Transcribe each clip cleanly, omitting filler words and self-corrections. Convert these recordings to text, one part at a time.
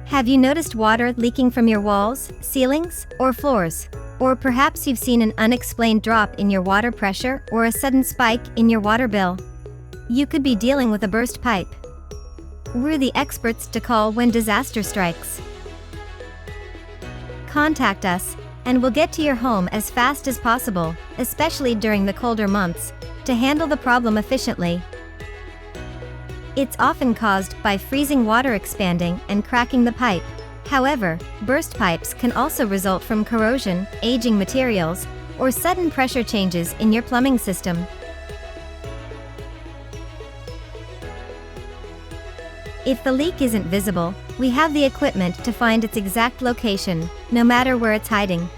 Have you noticed water leaking from your walls, ceilings, or floors? Or perhaps you've seen an unexplained drop in your water pressure or a sudden spike in your water bill. You could be dealing with a burst pipe. We're the experts to call when disaster strikes. Contact us, and we'll get to your home as fast as possible, especially during the colder months, to handle the problem efficiently. It's often caused by freezing water expanding and cracking the pipe. However, burst pipes can also result from corrosion, aging materials, or sudden pressure changes in your plumbing system. If the leak isn't visible, we have the equipment to find its exact location, no matter where it's hiding.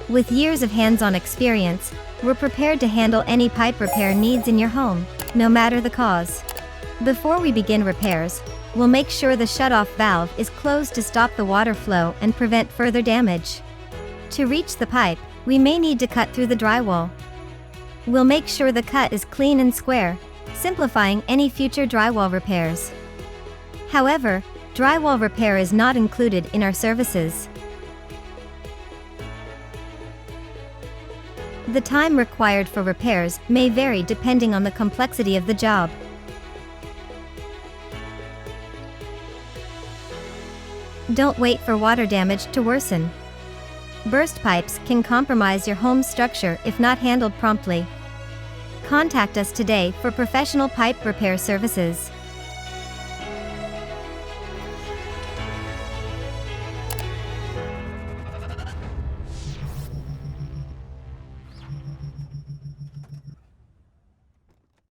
With years of hands-on experience, we're prepared to handle any pipe repair needs in your home, no matter the cause. Before we begin repairs, we'll make sure the shutoff valve is closed to stop the water flow and prevent further damage. To reach the pipe, we may need to cut through the drywall. We'll make sure the cut is clean and square, simplifying any future drywall repairs. However, drywall repair is not included in our services. The time required for repairs may vary depending on the complexity of the job. Don't wait for water damage to worsen. Burst pipes can compromise your home's structure if not handled promptly. Contact us today for professional pipe repair services.